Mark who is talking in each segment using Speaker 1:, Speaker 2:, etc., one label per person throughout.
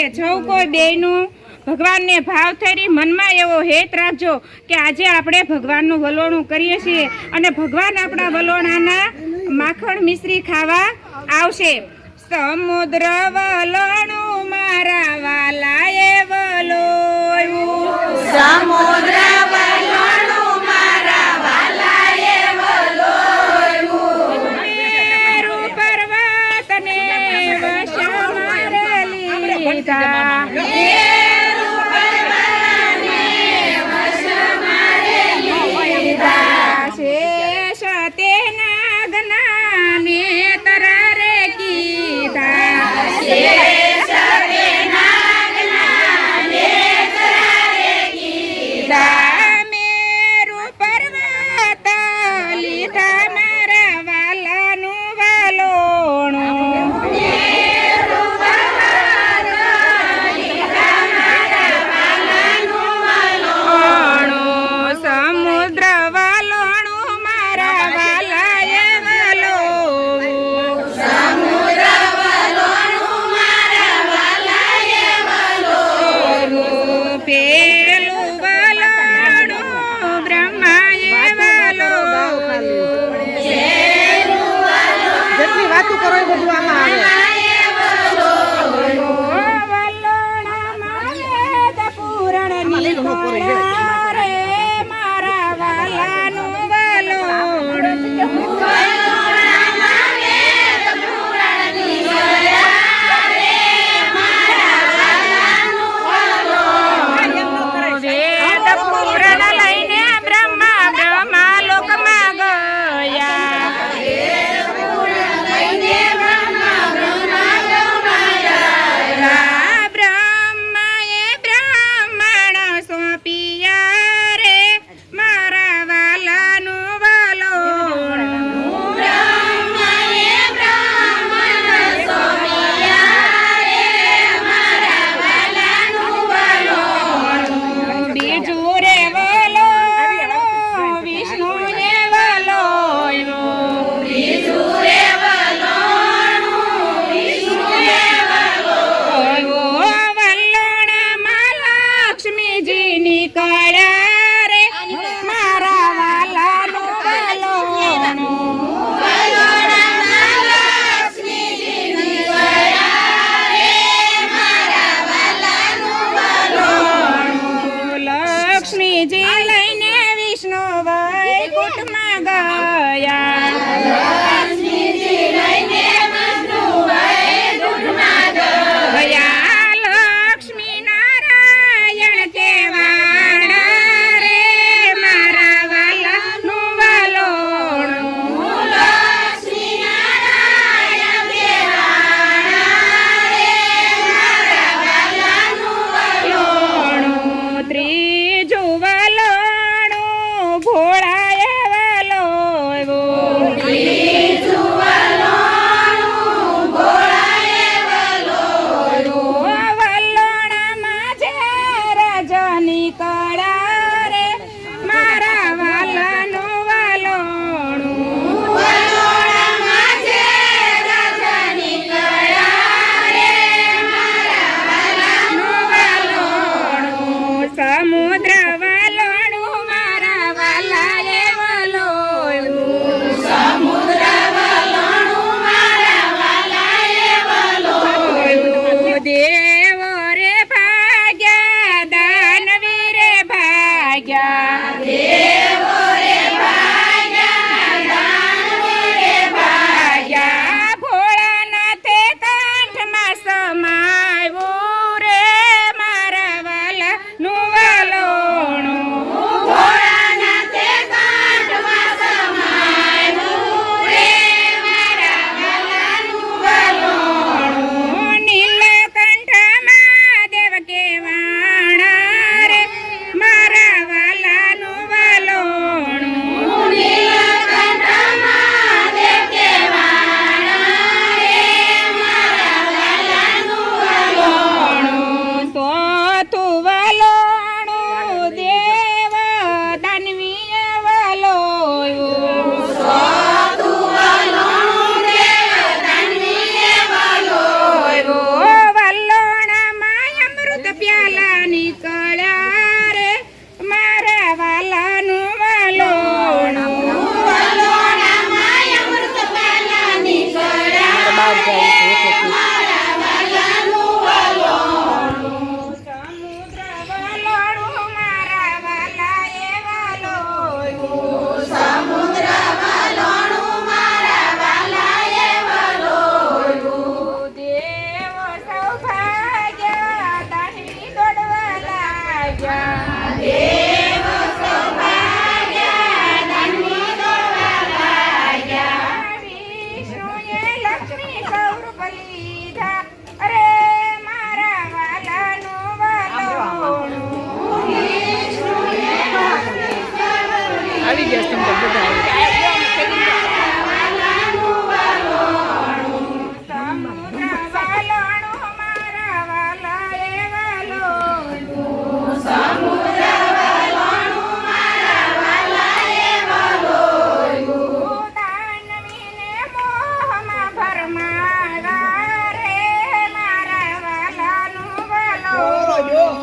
Speaker 1: કે સૌ કોઈ બેયનું ભગવાનને ભાવ થઈ મનમાં એવો હેત રાખજો કે આજે આપણે ભગવાનનું વલોણું કરીએ છીએ અને ભગવાન આપણા વલોણાના માખણ મિશ્રી ખાવા આવશે। સમુદ્ર વલોણું મારા વાલાએ વલોયું,
Speaker 2: સમુદ્ર વલોણું મારા વાલાએ વલોયું,
Speaker 1: મેરુ પર્વતને વશમાં લીધા,
Speaker 2: મેરુ પર્વતને વશમાં લીધા,
Speaker 1: શેષ તેના જ્ઞાને તરારે કીધા,
Speaker 2: શેષ તેના જ્ઞાને તરારે કીધા,
Speaker 1: મેરુ પર્વત લીધા મારા વાલાનું વલોણું,
Speaker 2: મેરુ પર્વત લીધા મારા વાલાનું વલોણું,
Speaker 1: સમુદ્ર વલોણું મારા વાલાએ વલોવું,
Speaker 2: સમુદ્ર વલોણું મારા વાલાએ વલોયું,
Speaker 1: પેલું વલોણું બ્રહ્માએ વલોવું,
Speaker 2: પેલું વલોણું
Speaker 3: જેટલી વાતો કરો એ બધું આમાં આવે।
Speaker 1: વલોણામાં વેદ પુરાણની કળા રે મારા વાલાનું વલોણું,
Speaker 2: વલોણામાં વેદ પુરાણની કળા રે મારા વાલાનું વલોણું,
Speaker 1: વેદ પુરાણ લઈને બ્રહ્મા લોકમાં ગયા,
Speaker 2: લઈને બ્રહ્મા લોકમાં ગયા,
Speaker 1: બ્રહ્માએ બ્રાહ્મણ સોંપિયા રે મારા વાલાનું વલોણું,
Speaker 2: બ્રહ્માએ બ્રાહ્મણ સોંપ્યા રે મારા વાલાનું વલોણું,
Speaker 1: બીજું રે વલોણું વિષ્ણુએ વલોયું,
Speaker 2: બીજું રે વલોણું વિષ્ણુએ વલોયું,
Speaker 1: વલોણામાં લક્ષ્મીજીની કળા રે મારા વાલાનું વલોણું,
Speaker 2: વલોણામાં લક્ષ્મીજીની કળા રે મારા વાલાનું વલોણું,
Speaker 1: લક્ષ્મીજી લઈને વિષ્ણુ વૈકુંઠમાં ગયા,
Speaker 2: લક્ષ્મીજી લઈને વિષ્ણુ વૈકુંઠમાં
Speaker 1: ગયા લક્ષ્મી નારાયણ કેવાણા રે મારા વાલાનું વલોણું,
Speaker 2: લક્ષ્મી નારાયણ દેવાણા રે મારા વાલાનું વલોણું,
Speaker 1: ત્રીજું વલોણું ભોળાએ સમુદ્ર વાલોણું મારા વાલા એ વાલોણું. દાનવીને મોહમાં ભરમાયા રે મારા વાલાનું વલોણું.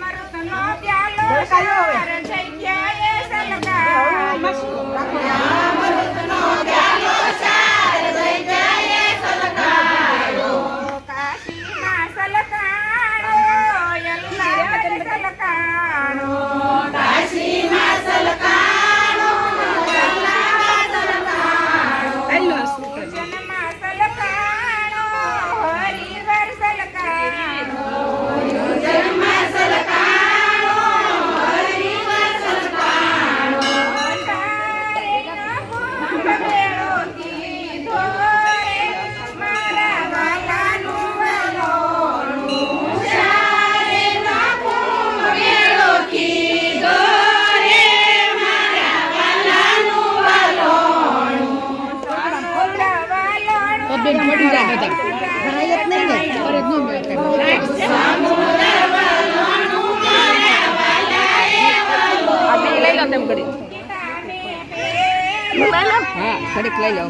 Speaker 1: અમૃતનો પ્યાલો સાર જગ્યાએ સલકાયો. કાશીમાં સલકાણો યલ્લાર સલકાણો. જન્મમાં સલકાણો હરિવર સલકાણો. તારેનો કુંભ મેળો કીધો રે મારા વાલાનું વલોણું. સમુદ્ર વાલોણું
Speaker 3: બેન પડી જાય બધા ભરાય જ નહીં ને પર જ આ બે લઈ લો તેમ કરી હા ઘડીક લઈ લો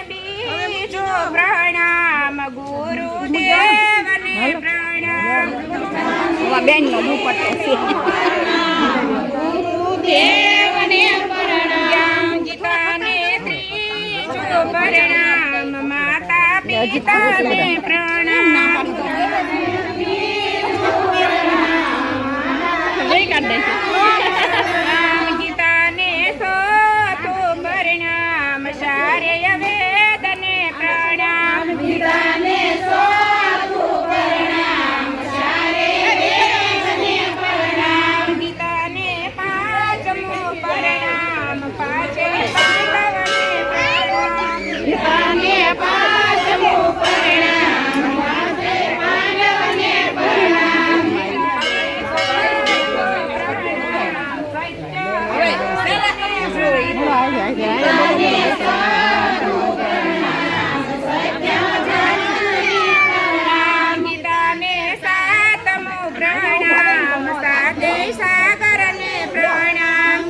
Speaker 1: બીજો પ્રણામ ગુરુદેવને પ્રણામ.
Speaker 3: બેન નો દુપટ્ટો
Speaker 1: ગીતાને ત્રીજો પ્રણામ માતા પિતાને પ્રણામ. ગીતાને ચોથું પ્રણામ શાર્ય વેદને પ્રણામ. ગીતાને પાંચમું પ્રણામ પાંચે પાંડવને પ્રણામ.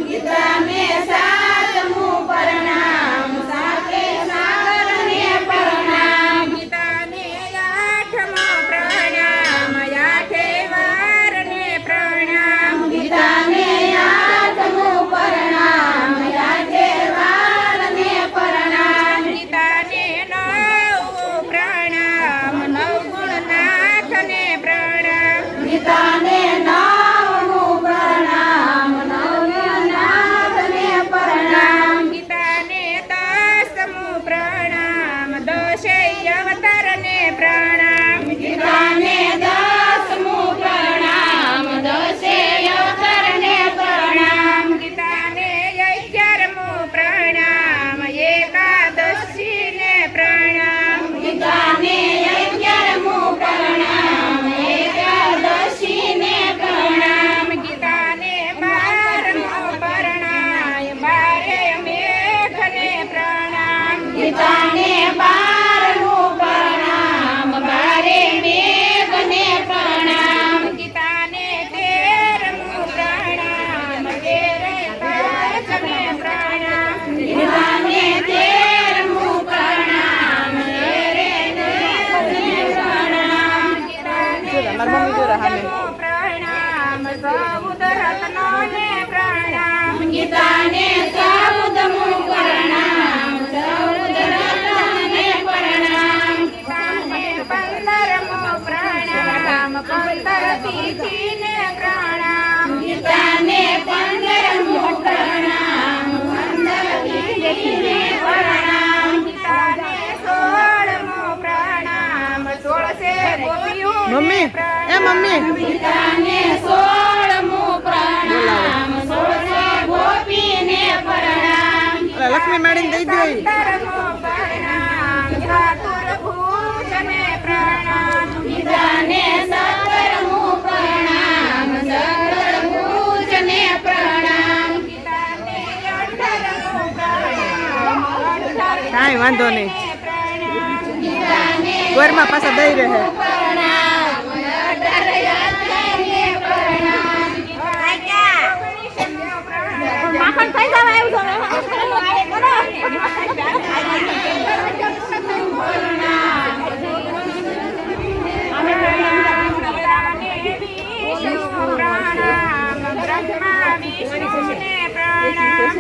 Speaker 1: ગીતાને સાતમું પ્રણામ સાતે સાગરને પ્રણામ. ગીતાને આઠમું પ્રણામ આઠે વારને પ્રણામ. ગીતાને નવમું પ્રણામ નવગુણનાથને પ્રણામ. ગીતાને દસમું પ્રણામ દશે અવતારને પ્રણામ. ગીતાને 11મું પ્રણામ એકાદશીને પ્રણામ. ગીતાને 11મું પ્રણામ એકાદશીને પ્રણામ. ગીતાને 12મું પ્રણામ બારે મેઘને પ્રણામ. ગીતાને 12મું પ્રણામ બારે મેઘને પ્રણામ. ગીતાને 13મું પ્રણામ તેરે પાંચને પ્રણામ. ગીતાને 13મું પ્રણામ તેરે પાંચને પ્રણામ. ગીતાને 14મું પ્રણામ 14 રત્નોને પ્રણામ. ગીતાને 14મું પ્રણામ 14 રત્નોને પ્રણામ. ગીતાને 15મું પ્રણામ 15 તિથિને પ્રણામ. ગીતાને 15મું પ્રણામ 15 તિથિને પ્રણામ. ગીતાને 16મું પ્રણામ 16 ગોપીઓને
Speaker 3: મમ્મી એ મમ્મી
Speaker 1: ગીતાને 16
Speaker 4: કાંઈ વાંધો નહીં ઘરમાં પાછા દઈ રહે
Speaker 1: માખણ થઈ જવા આવ્યું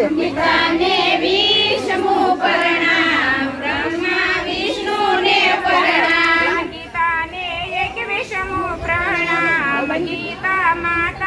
Speaker 2: પિતાને વિષ્ણુ પ્રણામ બ્રહ્મા વિષ્ણુને પ્રણામ
Speaker 1: ગીતાને એક વિષ્ણુ પ્રણામ ગીતા માતા